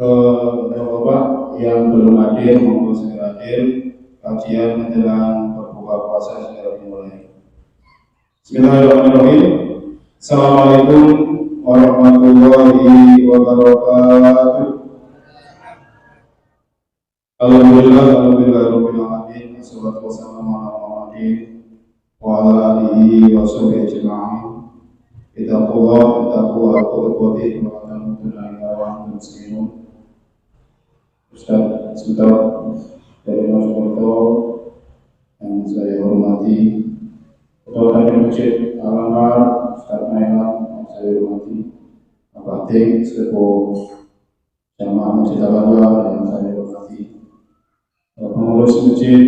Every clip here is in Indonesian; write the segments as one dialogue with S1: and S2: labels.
S1: Bapak yang belum hadir maupun segera hadir, kajian menjelang berbuka puasa segera dimulai. Bismillahirrahmanirrahim. Assalamualaikum warahmatullahi wabarakatuh. Alhamdulillah rabbil alamin. Wassalatu wassalamu ala Muhammadin wa ala alihi wa sahbihi ajma'in. Ittaqullah ikhwati wa tamutunna illa wa antum muslimun. Ustaz sebentar dari Mas Porto yang saya hormati, Ketua Tajam Masjid Al-Anwar, Ustaz Nailah yang saya hormati, Bapak Ting, Sepo Jamaah Masjid Al-Anwar yang saya hormati, pengurus Masjid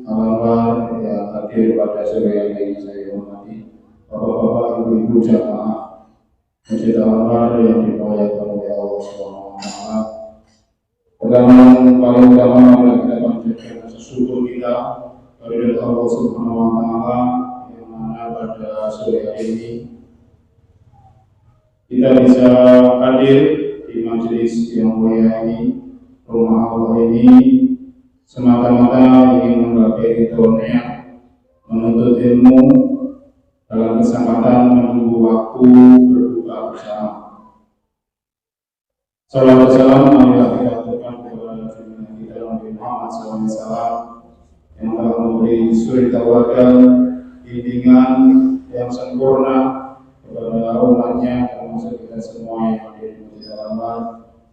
S1: Al-Anwar yang hadir pada sore hari ini saya hormati, Bapak-bapak, ibu-ibu jamaah Masjid Al-Anwar yang dimuliakan oleh Allah Subhanahu wa Ta'ala. Pertama paling utama adalah kita panjatkan rasa syukur kita kepada Allah Subhanahu wa Ta'ala yang mana pada sore hari ini kita bisa hadir di majelis yang mulia ini, rumah Allah ini, semata-mata ingin menggapai ridhonya, menuntut ilmu dalam kesempatan menunggu waktu berbuka bersama. Salawat salam marilah kita aturkan kepada junjungan kita Nabi Muhammad SAW yang telah memberi suri tawakkal, bimbingan yang sempurna kepada umatnya termasuk kita semua yang ada di Masjid Al-Anwar.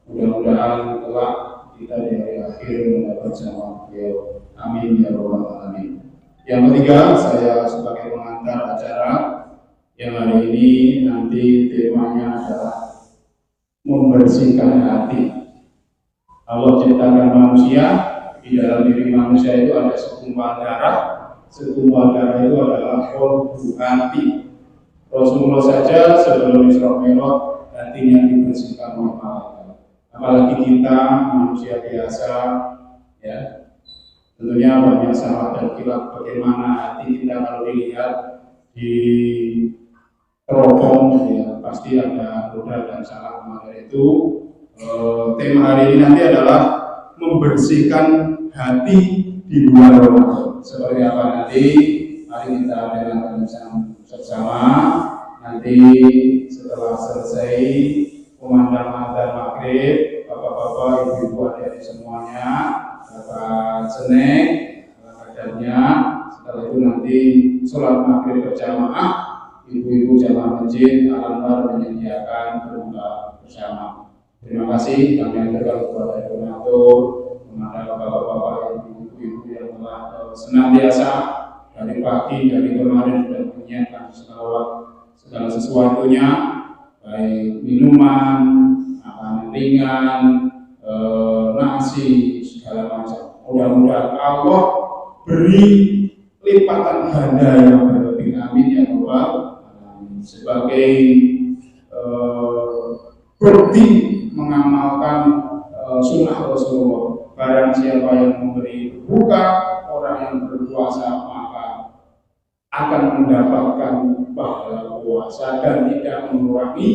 S1: Mudah-mudahan kelak kita di hari akhir mendapat sama beliau. Amin ya rabbal alamin. Yang ketiga, saya sebagai pengantar acara yang hari ini nanti temanya adalah membersihkan hati. Allah ciptakan manusia, di dalam diri manusia itu ada segumpal darah. Segumpal darah itu adalah kolbu hati. Rasulullah saja sebelum Isra Mi'raj hatinya dibersihkan oleh malaikat. Apalagi kita manusia biasa, ya. Tentunya banyak salah dan kilaf bagaimana hati kita kalau dilihat di teropong, ya pasti ada noda dan salah. Maka itu tema hari ini nanti adalah membersihkan hati di bulan Ramadan. Seperti apa nanti? Mari kita dengarkan bersama. Nanti setelah selesai kumandang azan maghrib, bapak-bapak, ibu-ibu, adik-adik semuanya dapat snack kadarnya. Setelah itu nanti sholat maghrib berjamaah. Ibu-ibu jamaah Masjid Al-Anwar menyediakan berbuka bersama. Terima kasih kami aturkan kepada donatur, kepada bapak-bapak, ibu-ibu yang telah senantiasa dari pagi dari kemarin sudah menyiapkan segala sesuatunya, baik minuman, makanan ringan, nasi, segala macam. Mudah-mudahan Allah beri lipatan ganda yang berlebih. Amin ya rabbal. Sebagai bukti mengamalkan sunnah Rasulullah. Barang siapa yang memberi berbuka, orang yang berpuasa, maka akan mendapatkan pahala puasa dan tidak mengurangi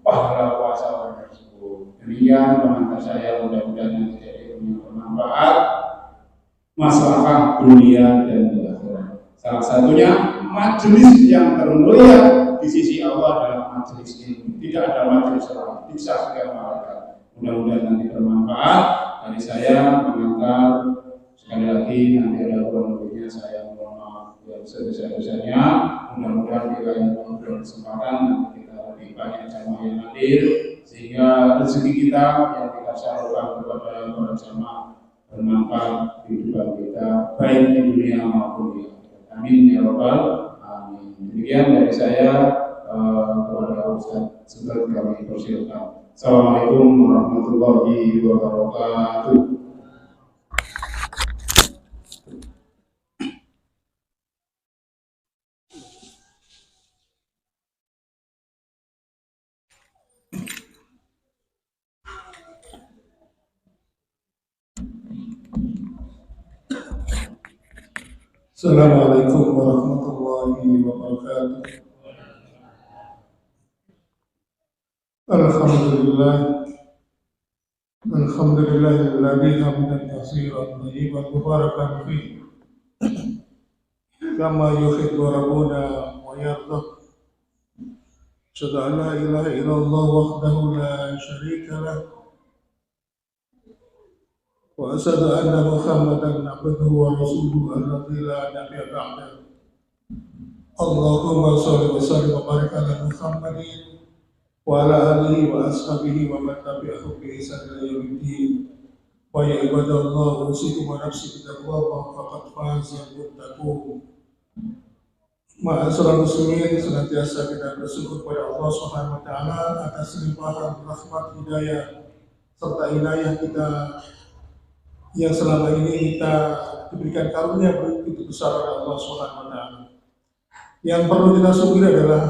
S1: pahala puasa orang tersebut. Demikian pengantar saya, mudah-mudahan nanti jadi bermanfaat, maslahah dunia dan di akhirat. Salah satunya majelis yang termulia di sisi Allah adalah majelis ini. Tidak ada majelis lain, disaksikan malaikat. Mudah-mudahan nanti bermanfaat. Dari saya mengantar, sekali lagi nanti ada kurang lebihnya saya mohon maaf yang sebesar-besarnya. Mudah-mudahan kita yang memberi kesempatan nanti kita lebih banyak jamaah yang hadir, sehingga rezeki kita yang kita salurkan kepada para jamaah bermanfaat di kehidupan kita baik di dunia maupun di akhirat. Amin ya rabbal alamin. Demikian dari saya kepada Ustaz sebelum kami persilakan. Assalamualaikum warahmatullahi wabarakatuh.
S2: Assalamualaikum warahmatullahi wabarakatuh. Alhamdulillah الحمد لله الذي حمدا كثيرا طيبا مباركا فيه كما يحب ربنا ويرضى. أشهد أن لا إله إلا الله وحده لا شريك له وأشهد أن محمدا عبده ورسوله الذي لا نبي بعده. اللهم صل وسلم وبارك على محمد وعلى آله وأصحابه ومن تبعهم بإحسان إلى يوم الدين. ويا عباد الله أوصيكم ونفسي بتقوى الله فقد فاز المتقون. Ma'asyiral muslimin, senantiasa kita bersyukur kepada Allah Subhanahu wa taala atas limpahan rahmat hidayah serta inayah kita yang selama ini kita diberikan karunia begitu besar oleh Allah Subhanahu wa taala. Yang perlu kita syukuri adalah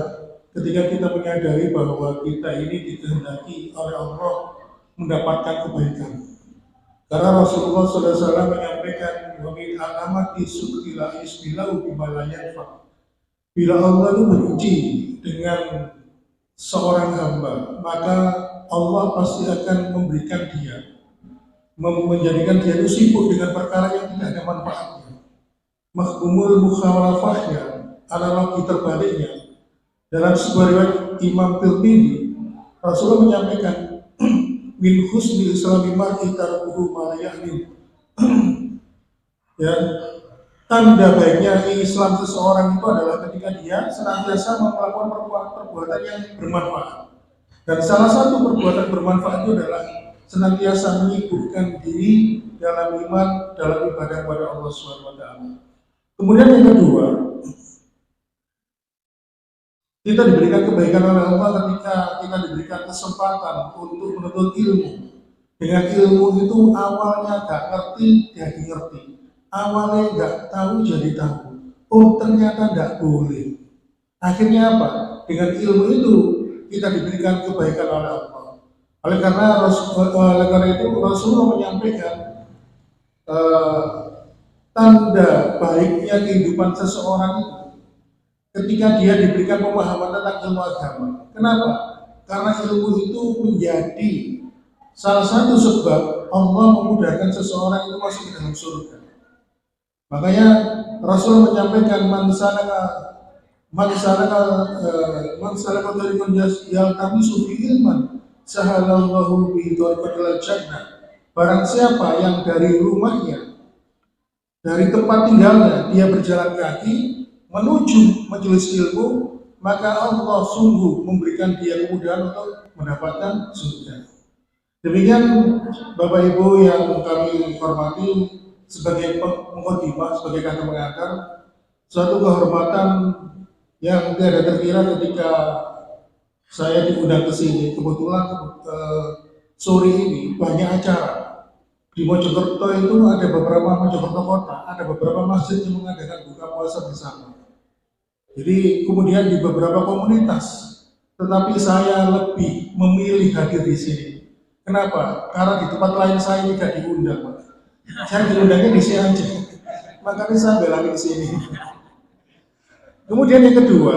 S2: ketika kita menyadari bahwa kita ini dikehendaki oleh Allah mendapatkan kebaikan. Karena Rasulullah SAW menyampaikan wa min alamati sukila isbilahu bima la yanfa. Bila Allah itu beruji dengan seorang hamba, maka Allah pasti akan memberikan dia, menjadikan dia itu sibuk dengan perkara yang tidak ada manfaatnya. Mahkumul mukhawalafahnya, analogi terbaliknya. Dalam sebuah riwayat Imam Tirmidzi, Rasulullah menyampaikan min husni islami mar'i tarkuhu ma la ya'ni. Ya, tanda baiknya Islam seseorang itu adalah ketika dia senantiasa melakukan perbuatan yang bermanfaat. Dan salah satu perbuatan bermanfaat itu adalah senantiasa menyibukkan diri dalam iman, dalam ibadah kepada Allah Subhanahu wa taala. Kemudian yang kedua, kita diberikan kebaikan oleh Allah ketika kita diberikan kesempatan untuk menuntut ilmu. Dengan ilmu itu awalnya gak ngerti, jadi ngerti. Awalnya nggak tahu jadi tahu. Oh ternyata nggak boleh. Akhirnya apa? Dengan ilmu itu kita diberikan kebaikan oleh Allah. Oleh karena itu Rasulullah menyampaikan tanda baiknya kehidupan seseorang itu ketika dia diberikan pemahaman tentang ilmu agama. Kenapa? Karena ilmu itu menjadi salah satu sebab Allah memudahkan seseorang itu masuk ke dalam surga. Makanya Rasul menyampaikan man salaka tariqan yaltamisu fi ilman sahalallahu bihi tariqan ilal jannah. Barang siapa yang dari rumahnya, dari tempat tinggalnya dia berjalan kaki menuju majelis ilmu, maka Allah sungguh memberikan dia kemudahan untuk mendapatkan surga. Demikian Bapak Ibu yang kami hormati, sebagai mukadimah, sebagai kata mengantar, suatu kehormatan yang tidak terkira ketika saya diundang ke sini. Kebetulan sore ini banyak acara. Di Mojokerto itu ada beberapa, Mojokerto kota, ada beberapa masjid yang mengadakan buka puasa bersama. Jadi kemudian di beberapa komunitas, tetapi saya lebih memilih hadir di sini. Kenapa? Karena di tempat lain saya tidak diundang, Pak. Saya diundangnya di sini aja, makanya saya bela di sini. Kemudian yang kedua,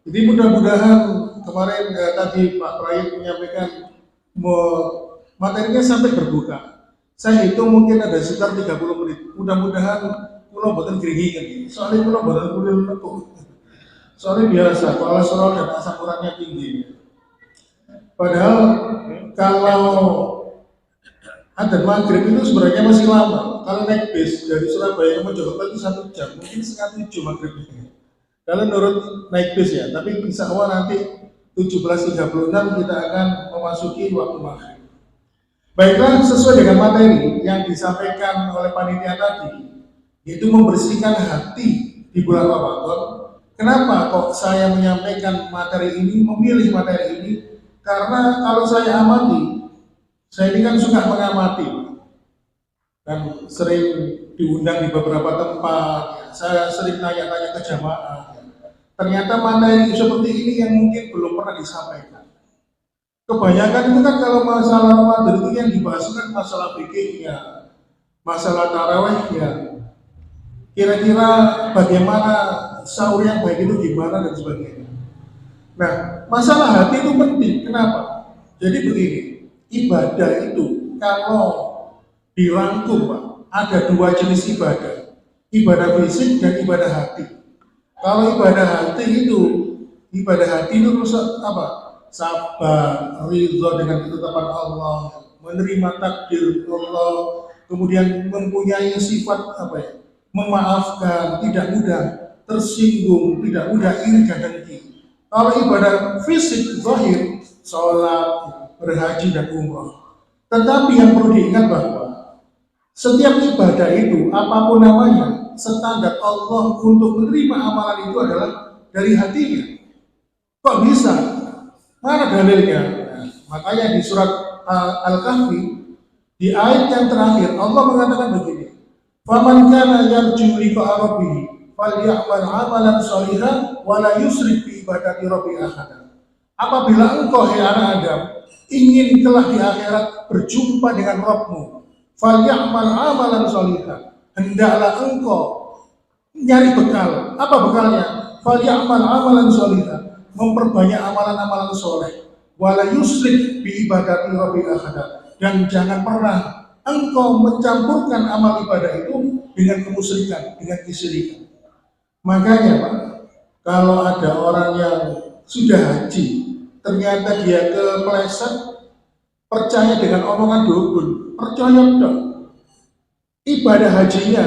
S2: jadi mudah-mudahan kemarin tadi Pak Prayit menyampaikan materinya sampai berbuka. Saya hitung mungkin ada sekitar 30 menit. Mudah-mudahan pulau boten geringingan, soalnya pulau boten kulit lekuk. Soalnya biasa, kolesterol dan asam uratnya tinggi. Padahal kalau adzan maghrib itu sebenarnya masih lama. Kalau naik bis dari Surabaya ke Mojokerto itu 1 jam, mungkin setengah 7 maghribnya. Kalau menurut naik bis ya, tapi insya Allah nanti 17.36 kita akan memasuki waktu maghrib. Baiklah, sesuai dengan materi yang disampaikan oleh panitia tadi, yaitu membersihkan hati di bulan Ramadan. Kenapa kok saya menyampaikan materi ini, memilih materi ini? Karena kalau saya amati, saya ini kan suka mengamati dan sering diundang di beberapa tempat. Saya sering tanya-tanya ke jamaah. Ternyata materi seperti ini yang mungkin belum pernah disampaikan. Kebanyakan itu kan kalau masalah Ramadan itu yang dibahas kan masalah fikihnya, masalah tarawihnya. Kira-kira bagaimana sahur yang baik itu gimana dan sebagainya. Nah, masalah hati itu penting. Kenapa? Jadi begini. Ibadah itu kalau dirangkum Pak, ada dua jenis ibadah, ibadah fisik dan ibadah hati. Kalau ibadah hati itu terus apa? Sabar, ridho dengan ketetapan Allah, menerima takdir Allah, kemudian mempunyai sifat apa ya? Memaafkan, tidak mudah tersinggung, tidak mudah iri dan dengki. Kalau ibadah fisik zahir, sholat, berhaji dan umrah. Tetapi yang perlu diingat bahwa setiap ibadah itu, apapun namanya, standar Allah untuk menerima amalan itu adalah dari hatinya. Kok bisa? Mana dalilnya? Nah, makanya di surat Al-Kahfi, di ayat yang terakhir, Allah mengatakan begini, "Faman kana yarju liqa'a rabbih, falyamal 'amalan shalihan wa la yusyrik bi ibadati rabbih ahada." Apabila engkau, hai anak Adam, ingin kelak di akhirat berjumpa dengan Rabbmu, falyamal 'amalan shalihan, hendaklah engkau nyari bekal. Apa bekalnya? Falyamal 'amalan shalihan, memperbanyak amalan-amalan soleh, wala yusyrik bi ibadati rabbil ahada, dan jangan pernah engkau mencampurkan amal ibadah itu dengan kemusyrikan, dengan kesyirikan. Makanya Pak, kalau ada orang yang sudah haji, ternyata dia kepleset, percaya dengan omongan dukun, percaya dong, ibadah hajinya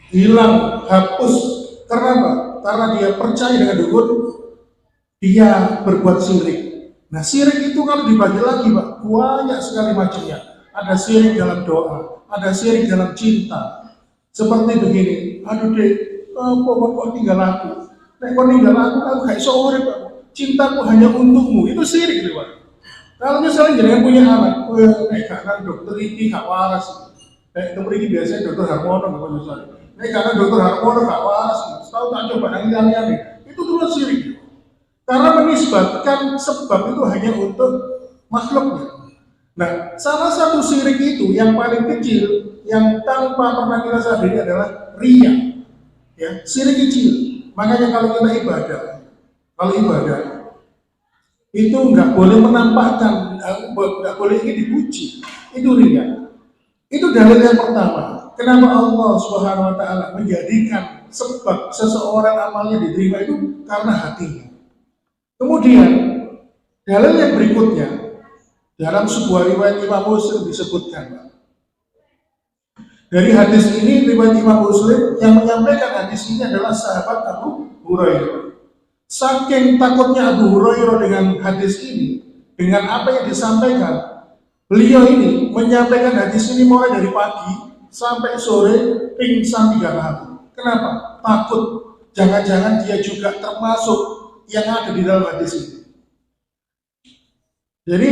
S2: hilang, hapus. Karena apa? Karena dia percaya dengan dukun, dia berbuat syirik. Nah, syirik itu kalau dibagi lagi Pak, banyak sekali macamnya. Ada syirik dalam doa, ada syirik dalam cinta. Seperti begini, aduh dek, kok tinggal aku? Nek kau tinggal aku gak iso urip Pak. Cintaku hanya untukmu, itu syirik Pak. Kalau misalnya jangan punya anak, nek kan dokter ini gak waras. Nek dokter ini biasanya dokter Harmono, misalnya. Nek karena dokter Harmono gak waras, tahu tak coba nang itu terus syirik. Karena menisbatkan sebab itu hanya untuk makhluknya. Nah, salah satu syirik itu yang paling kecil, yang tanpa pernah kita sadari adalah riya. Ya, syirik kecil. Makanya kalau kita ibadah itu nggak boleh menampakkan, nggak boleh ini dipuji. Itu riya. Itu dalil yang pertama. Kenapa Allah Subhanahu Wa Taala menjadikan sebab seseorang amalnya diterima itu karena hatinya. Kemudian dalil yang berikutnya dalam sebuah riwayat Imam Muslim disebutkan. Dari hadis ini, riwayat Imam Muslim yang menyampaikan hadis ini adalah sahabat Abu Hurairah. Saking takutnya Abu Hurairah dengan hadis ini, dengan apa yang disampaikan, beliau ini menyampaikan hadis ini mulai dari pagi sampai sore, pingsan 3 kali. Kenapa? Takut jangan-jangan dia juga termasuk yang ada di dalam hadis ini. Jadi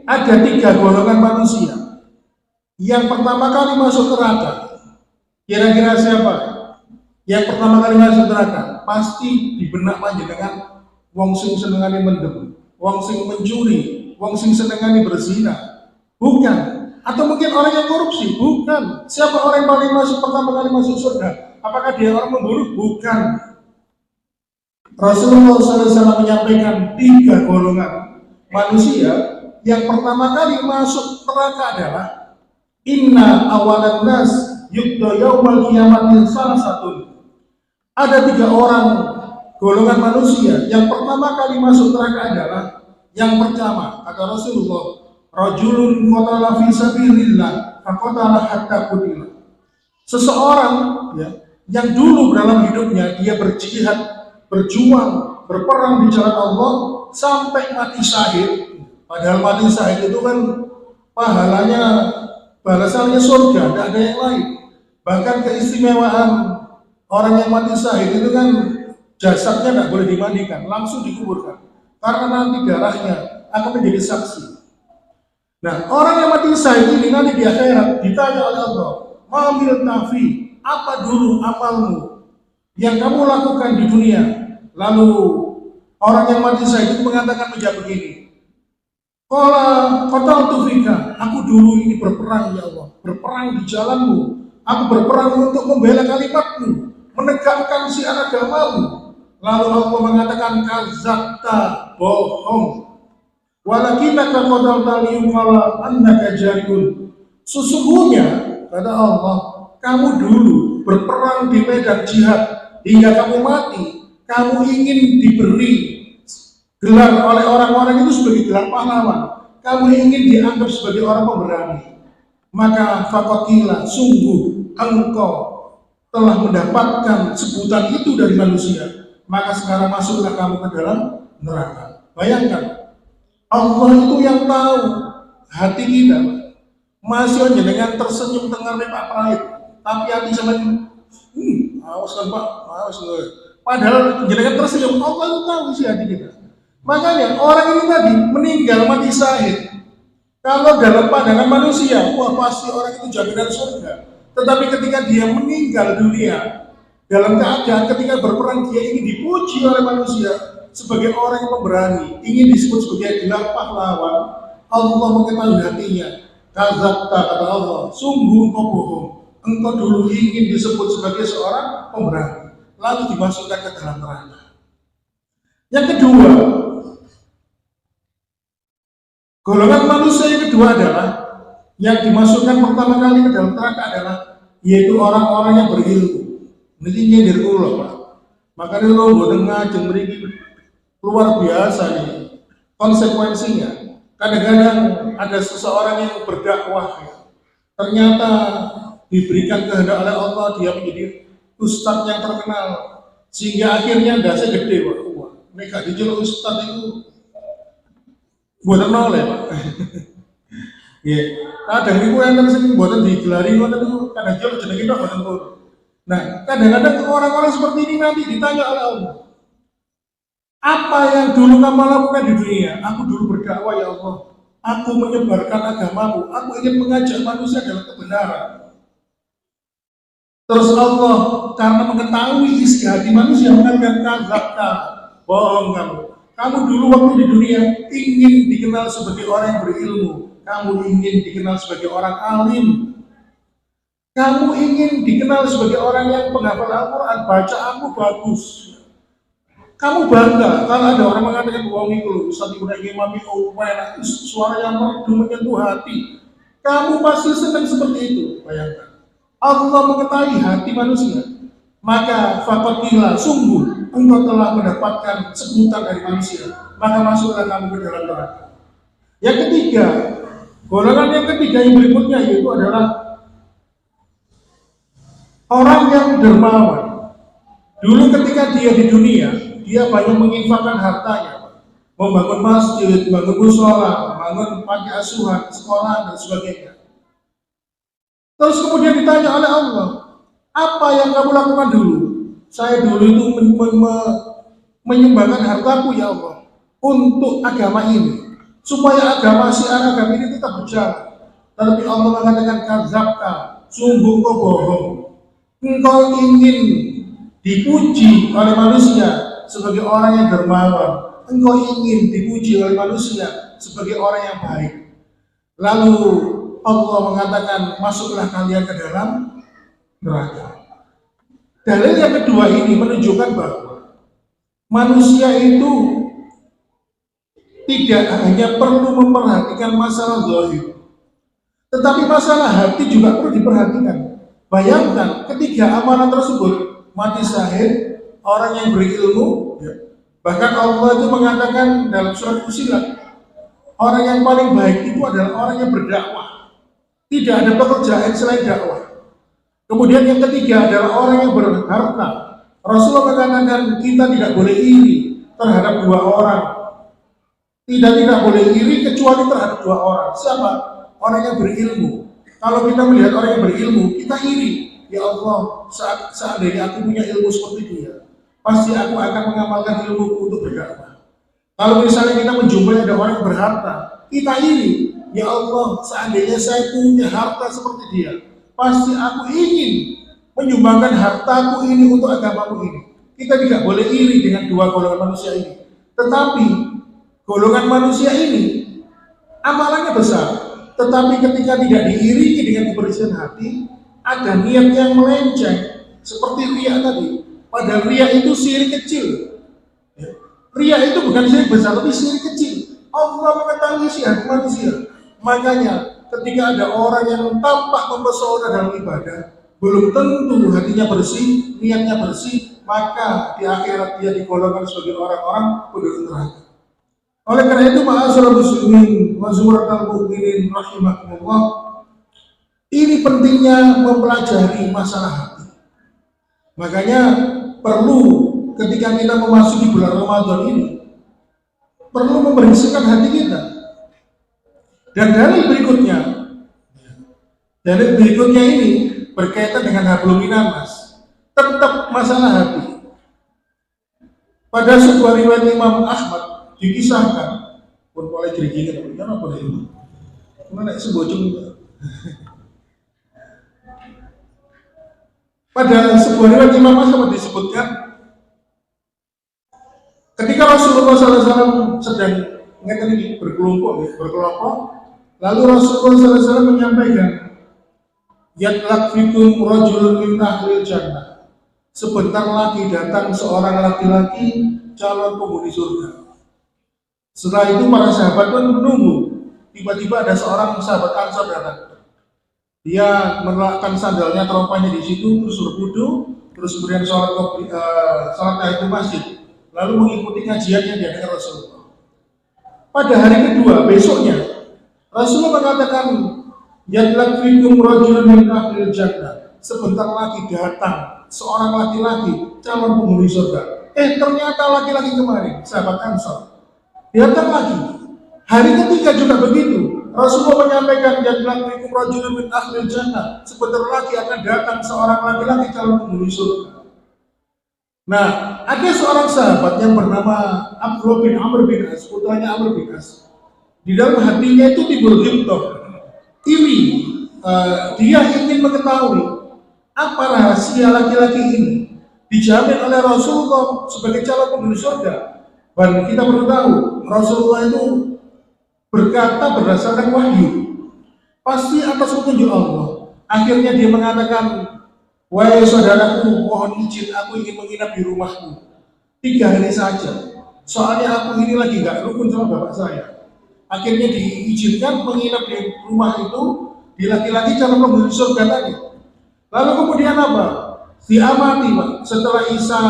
S2: ada 3 golongan manusia. Yang pertama kali masuk neraka, kira-kira siapa? Yang pertama kali masuk neraka pasti di benak panjenengan wong sing senengane mendem, wong sing mencuri, wong sing senengane berzina. Bukan. Atau mungkin orang yang korupsi? Bukan. Siapa orang yang paling masuk pertama kali masuk surga? Apakah dia orang membunuh? Bukan. Rasulullah SAW menyampaikan 3 golongan manusia. Yang pertama kali masuk neraka adalah inna awalan nas yukdo yawmal qiyamatin salah satu. Ada 3 orang golongan manusia. Yang pertama kali masuk neraka adalah yang pertama, kata Rasulullah, rajulun qatala fi sabilillah faqatala hatta qutila. Seseorang ya, yang dulu dalam hidupnya dia berjihad, berjuang, berperang di jalan Allah sampai mati syahid. Padahal mati syahid itu kan pahalanya, balasannya surga, tidak ada yang lain. Bahkan keistimewaan orang yang mati syahid itu kan jasadnya tidak boleh dimandikan, langsung dikuburkan. Karena nanti darahnya akan menjadi saksi. Nah, orang yang mati syahid ini nanti di akhirat ditanya oleh Allah, "Ma'amil tafi, apa dulu amalmu yang kamu lakukan di dunia?" Lalu orang yang mati syahid itu mengatakan menjawab begini, "Qala qataltu fika, aku dulu ini berperang ya Allah, berperang di jalanmu, aku berperang untuk membela kalimatmu, menegakkan syiar agamamu." Lalu Allah mengatakan, "Kadzabta, bohong." Walakinaka qadarta liyuqala annaka jariun. Sesungguhnya kata Allah, kamu dulu berperang di medan jihad hingga kamu mati, kamu ingin diberi gelar oleh orang-orang itu sebagai gelar pahlawan. Kamu ingin dianggap sebagai orang pemberani. Maka faqatila, sungguh engkau telah mendapatkan sebutan itu dari manusia. Maka sekarang masuklah kamu ke dalam neraka. Bayangkan, Allah itu yang tahu hati kita. Masih aja dengan tersenyum dengar Pak Prait, tapi hati sama awas kan Pak, awas. Padahal jenengan tersenyum, Allah itu tahu isi hati kita. Makanya orang ini tadi meninggal mati syahid. Kalau dalam pandangan manusia, wah pasti orang itu jaminan surga. Tetapi ketika dia meninggal dunia, dalam keadaan ketika berperang dia ingin dipuji oleh manusia sebagai orang yang pemberani, ingin disebut sebagai gelar pahlawan, Allah mengetahui hatinya. Kadzabta, kata Allah, sungguh engkau bohong. Engkau dulu ingin disebut sebagai seorang pemberani, lalu dimasukkan ke dalam neraka. Yang kedua, golongan manusia yang kedua adalah yang dimasukkan pertama kali ke dalam neraka adalah yaitu orang-orang yang berilmu. Niki nyindir kula, Pak. Makanya lo boten ngajeng mriki luar biasa nih konsekuensinya. Kadang-kadang ada seseorang yang berdakwah ya, ternyata diberikan kehendak oleh Allah dia menjadi ustadz yang terkenal sehingga akhirnya dasar gede Pak. Wah, mereka dijuluki ustadz itu buatan nol ya Pak. Ya, kadang itu yang sing buatan digelari ngoten itu kadang jero jenenge tok buatan turun. Nah, kadang-kadang orang-orang seperti ini nanti ditanya oleh Allah, apa yang dulu kamu lakukan di dunia? Aku dulu berdakwah ya Allah, aku menyebarkan agamamu, aku ingin mengajak manusia dalam kebenaran. Terus Allah karena mengetahui isi hati manusia mengatakan kadzabta, bohong kamu. Kamu dulu waktu di dunia ingin dikenal sebagai orang yang berilmu, kamu ingin dikenal sebagai orang alim, kamu ingin dikenal sebagai orang yang penghafal Al-Quran, bacaanmu bagus. Kamu bangga kalau ada orang mengatakan wong itu Ustaz Ibu ingin mami enak, suara yang merdu menyentuh hati. Kamu pasti senang seperti itu. Bayangkan, Allah mengetahui hati manusia. Maka faqatila, sungguh engkau telah mendapatkan sebutan dari manusia. Maka masuklah kamu ke dalam neraka. Yang ketiga, golongan yang ketiga yang berikutnya yaitu adalah orang yang dermawan. Dulu ketika dia di dunia, dia banyak menginfakkan hartanya, membangun masjid, membangun mushola, membangun panti asuhan, sekolah dan sebagainya. Terus kemudian ditanya oleh Allah, apa yang kamu lakukan dulu? Saya dulu itu menyumbangkan hartaku ya Allah untuk agama ini, supaya agama ini tetap berjalan. Tapi Allah mengatakan kadzabta, sungguh kau bohong. Engkau ingin dipuji oleh manusia sebagai orang yang dermawan, engkau ingin dipuji oleh manusia sebagai orang yang baik. Lalu Allah mengatakan masuklah kalian ke dalam neraka. Dalil yang kedua ini menunjukkan bahwa manusia itu tidak hanya perlu memperhatikan masalah zahir, tetapi masalah hati juga perlu diperhatikan. Bayangkan ketika amanah tersebut mati syahid orang yang berilmu, ya. Bahkan Allah itu mengatakan dalam surat Fussilat, orang yang paling baik itu adalah orang yang berdakwah. Tidak ada pekerjaan selain dakwah. Kemudian yang ketiga adalah orang yang berharta. Rasulullah mengatakan kita tidak boleh iri terhadap dua orang. Tidak boleh iri kecuali terhadap dua orang. Siapa? Orang yang berilmu. Kalau kita melihat orang yang berilmu, kita iri. Ya Allah, seandainya aku punya ilmu seperti dia, pasti aku akan mengamalkan ilmuku untuk berdakwah. Kalau misalnya kita menjumpai ada orang yang berharta, kita iri. Ya Allah, seandainya saya punya harta seperti dia, pasti aku ingin menyumbangkan hartaku ini untuk agamamu ini. Kita tidak boleh iri dengan dua golongan manusia ini. Tetapi golongan manusia ini amalannya besar, tetapi ketika tidak diiringi dengan kebersihan hati, ada niat yang melenceng seperti riya tadi. Padahal riya itu syirik kecil. Riya itu bukan syirik besar, tapi syirik kecil. Allah mengetahui isi hati manusia. Makanya ketika ada orang yang tampak mempesona dalam ibadah, belum tentu hatinya bersih, niatnya bersih, maka di akhirat dia digolongkan sebagai orang-orang penduduk neraka. Oleh karena itu, ma'asyiral muslimin wa zumratal mu'minin rahimakumullah, ini pentingnya mempelajari masalah hati. Makanya perlu ketika kita memasuki bulan Ramadan ini, perlu membersihkan hati kita. Dan dalil berikutnya ini berkaitan dengan hablum minanas, tetap masalah hati. Pada sebuah riwayat Imam Ahmad dikisahkan, pun boleh dirigikan, apa ini? Mana sebojong? Pada sebuah riwayat Imam Ahmad disebutkan, ketika Rasulullah SAW sedang berkelompok, lalu Rasulullah SAW menyampaikan, yatlaq fikum rajulun min ahlil jannah. Sebentar lagi datang seorang laki-laki calon penghuni surga. Setelah itu para sahabat pun menunggu. Tiba-tiba ada seorang sahabat Ansor datang. Dia meletakkan sandalnya, teropanya di situ, terus berwudu, terus kemudian sholat tahiyatul masjid, lalu mengikuti kajian yang diadakan Rasulullah. Pada hari kedua, besoknya, Rasulullah mengatakan, yatlaq fikum rajulun min ahlil jannah. Sebentar lagi datang seorang laki-laki calon penghuni surga. Ternyata laki-laki kemarin, sahabat Ansor, datang lagi. Hari ketiga juga begitu. Rasulullah menyampaikan, yatlaq fikum rajulun min ahlil jannah. Sebentar lagi akan datang seorang laki-laki calon penghuni surga. Nah, ada seorang sahabat yang bernama Abdullah bin Amr bin As, putranya Amr bin As. Di dalam hatinya itu timbul ghibtah, iri. Dia ingin mengetahui apa rahasia laki-laki ini dijamin oleh Rasulullah sebagai calon penghuni surga. Dan kita perlu tahu, Rasulullah itu berkata berdasarkan wahyu, pasti atas petunjuk Allah. Akhirnya dia mengatakan, wahai saudaraku, mohon izin aku ingin menginap di rumahmu 3 hari saja. Soalnya aku ini lagi gak rukun sama bapak saya. Akhirnya diizinkan menginap di rumah itu, di laki-laki calon penghuni surga tadi. Lalu kemudian apa? Diamati, Pak. Setelah Isya,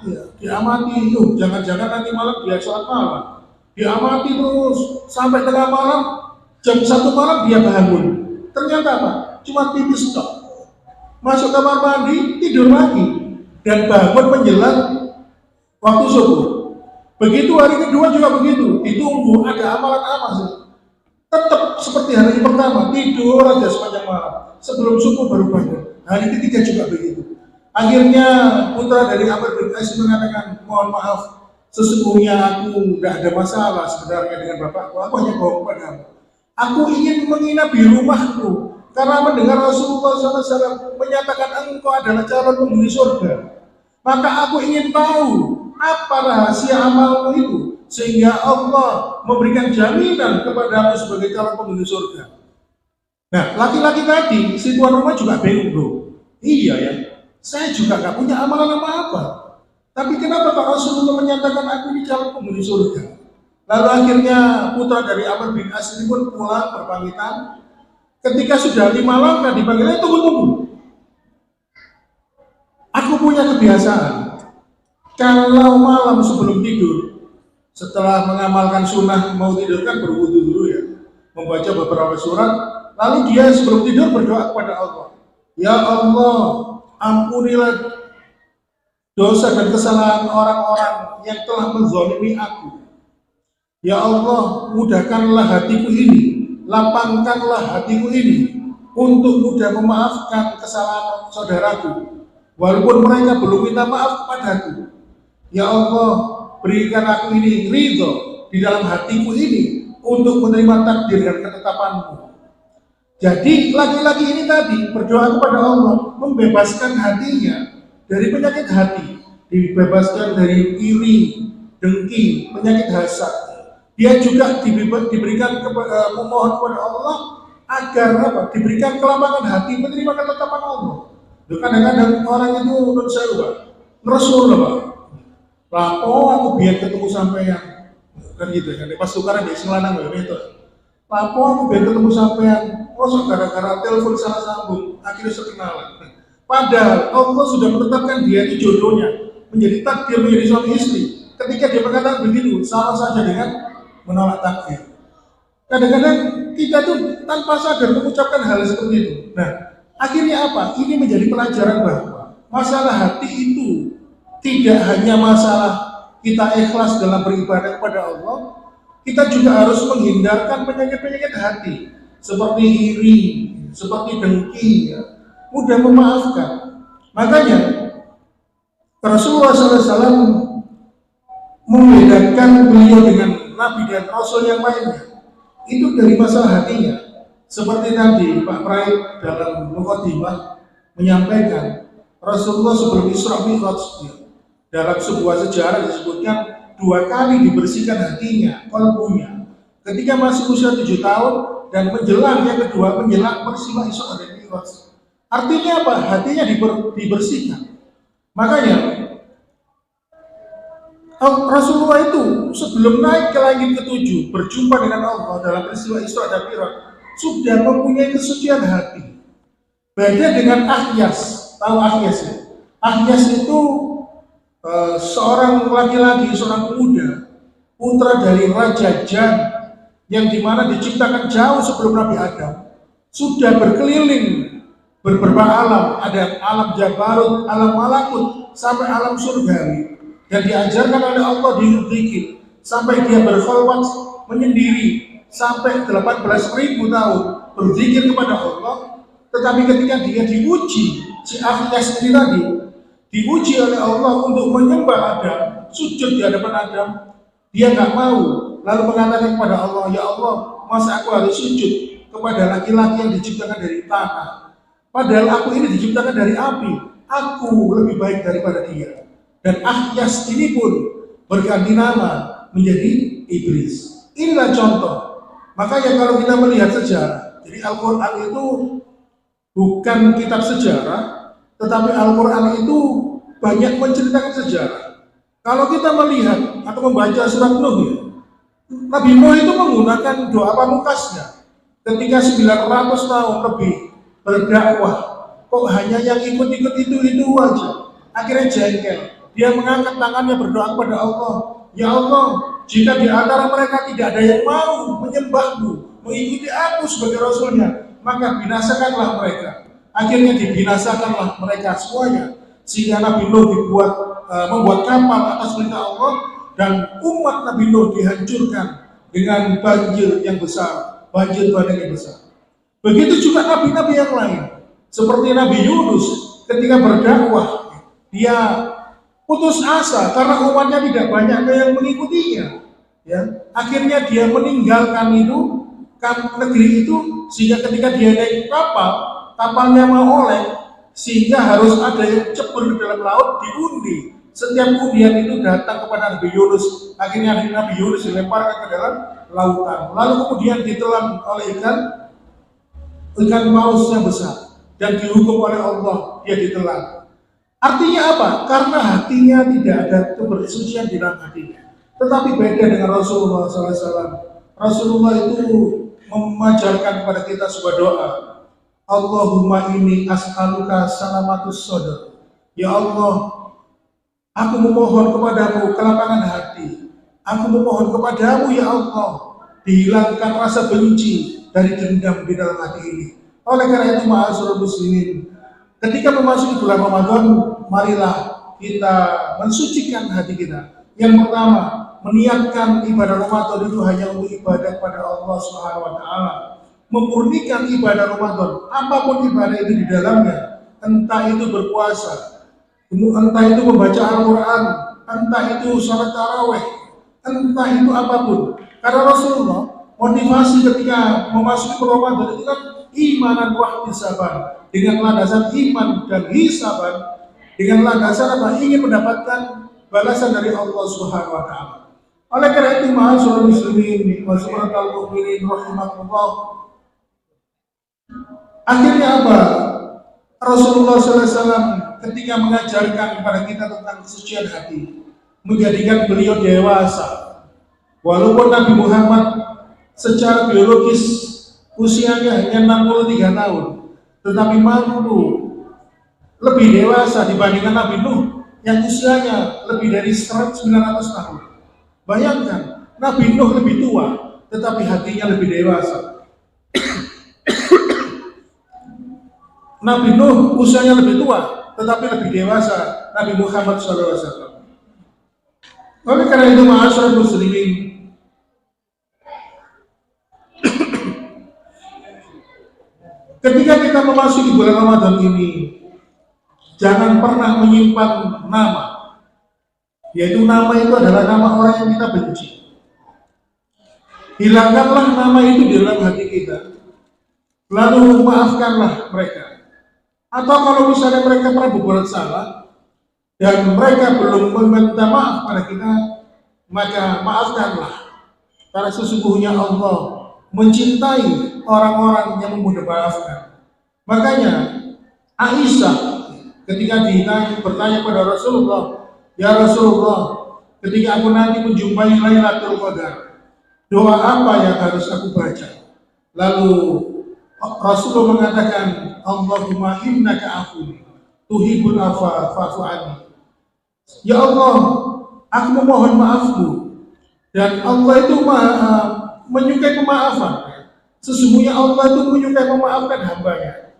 S2: ya, diamati itu. Jangan-jangan nanti malam dia sholat malam. Diamati terus sampai tengah malam, jam 1 malam dia bangun. Ternyata apa? Cuma pipis tok. Masuk kamar mandi, tidur lagi, dan bangun menjelang waktu subuh. Begitu hari kedua juga begitu, ditunggu ada amalan apa sih? Tetap seperti hari pertama, tidur aja sepanjang malam, sebelum subuh baru bangun. Hari ketiga juga begitu. Akhirnya putra dari Amr bin As mengatakan, mohon maaf, sesungguhnya aku tidak ada masalah sebenarnya dengan bapakku, aku hanya bohong padamu. Aku ingin menginap di rumahku, karena mendengar Rasulullah SAW menyatakan engkau adalah calon penghuni surga. Maka aku ingin tahu apa rahasia amalmu itu, sehingga Allah memberikan jaminan kepadamu sebagai calon penghuni surga. Nah, laki-laki tadi, si tuan rumah juga bingung, bro. Iya ya, saya juga gak punya amalan apa-apa. Tapi kenapa Pak Rasulullah menyatakan aku ini calon penghuni surga? Lalu akhirnya putra dari Amr bin As ini pun pulang berpamitan. Ketika sudah 5 langkah dipanggilnya, tunggu. Aku punya kebiasaan, kalau malam sebelum tidur, setelah mengamalkan sunnah mau tidur kan berwudu dulu ya, membaca beberapa surat, lalu dia sebelum tidur berdoa kepada Allah. Ya Allah, ampunilah dosa dan kesalahan orang-orang yang telah menzalimi aku. Ya Allah, mudahkanlah hatiku ini, lapangkanlah hatiku ini untuk mudah memaafkan kesalahan saudaraku, walaupun mereka belum minta maaf kepadaku. Ya Allah, berikan aku ini ridho di dalam hatiku ini untuk menerima takdir dan ketetapanmu. Jadi laki-laki ini tadi berdoa kepada Allah, membebaskan hatinya dari penyakit hati, dibebaskan dari iri, dengki, penyakit hasad. Dia juga diberikan memohon kepada Allah agar apa? Diberikan kelapangan hati menerima ketetapan Allah. Kadang-kadang orang itu menurut saya Pak, ngeresul Pak. Lapo aku biar ketemu sampai yang kan gitu kan. Pas tukaran di Selanang ya itu. Lapo aku biar ketemu sampean, kosong gara-gara telepon salah sambung, akhirnya sekenalan. Padahal Allah sudah menetapkan dia itu jodohnya, menjadi takdir menjadi suami istri. Ketika dia mengatakan begitu, sama saja dengan menolak takdir. Kadang-kadang kita tuh tanpa sadar mengucapkan hal seperti itu. Nah, akhirnya apa? Ini menjadi pelajaran bahwa masalah hati itu tidak hanya masalah kita ikhlas dalam beribadah kepada Allah, kita juga harus menghindarkan penyakit-penyakit hati seperti iri, seperti dengki, ya. Mudah memaafkan. Makanya Rasulullah SAW membedakan beliau dengan Nabi dan Rasul yang lainnya itu dari masalah hatinya. Seperti tadi Pak Praid dalam Muqaddimah menyampaikan Rasulullah sebelum Isra Mi'raj dalam sebuah sejarah disebutkan 2 kali dibersihkan hatinya, kalbunya. Ketika masih usia 7 tahun dan menjelang yang kedua menjelang peristiwa Isra dan Mi'raj. Artinya apa? Hatinya dibersihkan. Makanya Rasulullah itu sebelum naik ke langit ke-7 berjumpa dengan Allah dalam peristiwa Isra dan Mi'raj sudah mempunyai kesucian hati. Beda dengan Ahyas. Tahu Ahyas ya? Ahyas itu seorang laki-laki, seorang pemuda, putra dari Raja Jan yang dimana diciptakan jauh sebelum Nabi Adam, sudah berkeliling beberapa alam, ada alam Jabarut, alam Malakut, sampai alam surgawi, dan diajarkan oleh Allah dikit sampai dia berkholwat menyendiri sampai 18.000 tahun berzikir kepada Allah. Tetapi ketika dia diuji, si Ahyas ini tadi diuji oleh Allah untuk menyembah Adam, sujud di hadapan Adam, dia nggak mau, lalu mengatakan kepada Allah, ya Allah, masa aku harus sujud kepada laki-laki yang diciptakan dari tanah, padahal aku ini diciptakan dari api, aku lebih baik daripada dia. Dan Ahyas ini pun berganti nama menjadi iblis. Inilah contoh. Makanya kalau kita melihat sejarah, jadi Al-Quran itu bukan kitab sejarah, tetapi Al-Quran itu banyak menceritakan sejarah. Kalau kita melihat atau membaca surat Nuh, ya, Nabi Nuh itu menggunakan doa pamungkasnya ketika 900 tahun lebih berdakwah. Kok hanya yang ikut-ikut itu aja? Akhirnya jengkel. Dia mengangkat tangannya berdoa kepada Allah. Ya Allah, jika di antara mereka tidak ada yang mau menyembahmu, mengikuti aku sebagai Rasulnya, maka binasakanlah mereka. Akhirnya dibinasakanlah mereka semuanya, sehingga Nabi Nuh membuat kapal atas perintah Allah, dan umat Nabi Nuh dihancurkan dengan banjir yang besar, banjir bandang yang besar. Begitu juga nabi-nabi yang lain, seperti Nabi Yunus ketika berdakwah, dia putus asa karena umatnya tidak banyak yang mengikutinya. Ya, akhirnya dia meninggalkan negeri itu, sehingga ketika dia naik kapal, kapalnya mau oleng, sehingga harus ada yang cebur ke dalam laut, diundi. Setiap undian itu datang kepada Nabi Yunus. Akhirnya Nabi Yunus dilemparkan ke dalam lautan, lalu kemudian ditelan oleh ikan paus yang besar, dan dihukum oleh Allah, dia ditelan. Artinya apa? Karena hatinya tidak ada kebersucian di dalam hatinya. Tetapi beda dengan Rasulullah SAW. Rasulullah itu mengajarkan kepada kita sebuah doa. Allahumma inni as'aluka salamatus sadr. Ya Allah, aku memohon kepadamu kelapangan hati. Aku memohon kepadamu ya Allah, dihilangkan rasa benci dari dendam di dalam hati ini. Oleh karena itu, ma'asyiral muslimin, ketika memasuki bulan Ramadan, marilah kita mensucikan hati kita. Yang pertama, meniatkan ibadah Ramadan itu hanya untuk ibadah kepada Allah Subhanahu wa taala. Memurnikan ibadah Ramadan, apapun ibadah itu di dalamnya, entah itu berpuasa, entah itu membaca Al-Quran, entah itu salat tarawih, entah itu apapun. Karena Rasulullah motivasi ketika memasuki Ramadan itu kan imanan wa ihtisaban, dengan landasan iman dan hisaban, dengan landasan apa? Ingin mendapatkan balasan dari Allah Subhanahu wa taala. Oleh karena itu, ma'asyiral muslimin wa subhanal mu'minin rahimakumullah. Akhirnya apa? Rasulullah SAW ketika mengajarkan kepada kita tentang kesucian hati, menjadikan beliau dewasa. Walaupun Nabi Muhammad secara biologis usianya hanya 63 tahun, tetapi mampu lebih dewasa dibandingkan Nabi Nuh yang usianya lebih dari 900 tahun. Bayangkan, Nabi Nuh lebih tua, tetapi hatinya lebih dewasa. Nabi Nuh usianya lebih tua, tetapi lebih dewasa Nabi Muhammad SAW. Oleh karena itu, ma'asyiral muslimin, ketika kita memasuki bulan Ramadan ini, jangan pernah menyimpan nama, yaitu nama itu adalah nama orang yang kita benci. Hilangkanlah nama itu di dalam hati kita, lalu maafkanlah mereka. Atau kalau misalnya mereka pernah berbuat salah dan mereka belum meminta maaf pada kita, maka maafkanlah. Karena sesungguhnya Allah mencintai orang-orang yang memudah maafkan. Makanya Aisyah ketika bertanya pada Rasulullah, "Ya Rasulullah, ketika aku nanti menjumpai Lailatul Qadar, doa apa yang harus aku baca?" Lalu Rasulullah mengatakan, "Allahumma innaka afuwwun tuhibbul afwa fa'fu anni." Ya Allah, aku memohon maafmu, dan Allah itu menyukai pemaafan. Sesungguhnya Allah itu menyukai memaafkan hambanya.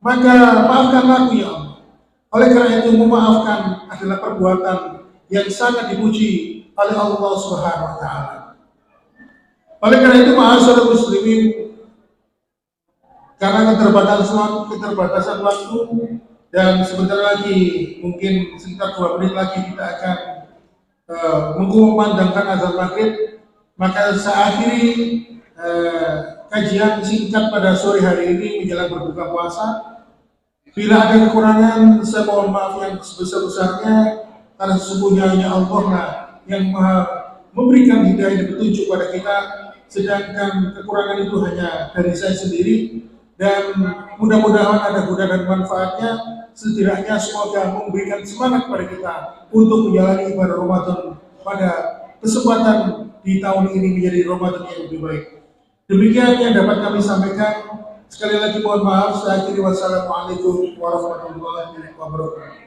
S2: Maka maafkan aku ya Allah. Oleh karena itu, memaafkan adalah perbuatan yang sangat dipuji oleh Allah Subhanahu wa taala. Oleh karena itu, ma'asyiral muslimin, karena keterbatasan waktu dan sebentar lagi, mungkin sekitar 2 menit lagi kita akan mengkumandangkan azan maghrib, maka saya akhiri kajian singkat pada sore hari ini menjelang berbuka puasa. Bila ada kekurangan, saya mohon maaf yang sebesar-besarnya, karena sesungguhnya hanya Allah lah yang maha memberikan hidayah dan petunjuk pada kita, sedangkan kekurangan itu hanya dari saya sendiri. Dan mudah-mudahan ada guna dan manfaatnya. Setidaknya semoga memberikan semangat pada kita untuk menjalani ibadah Ramadan pada kesempatan di tahun ini menjadi Ramadan yang lebih baik. Demikian yang dapat kami sampaikan. Sekali lagi mohon maaf. Saya akhiri, wassalamualaikum warahmatullahi wabarakatuh.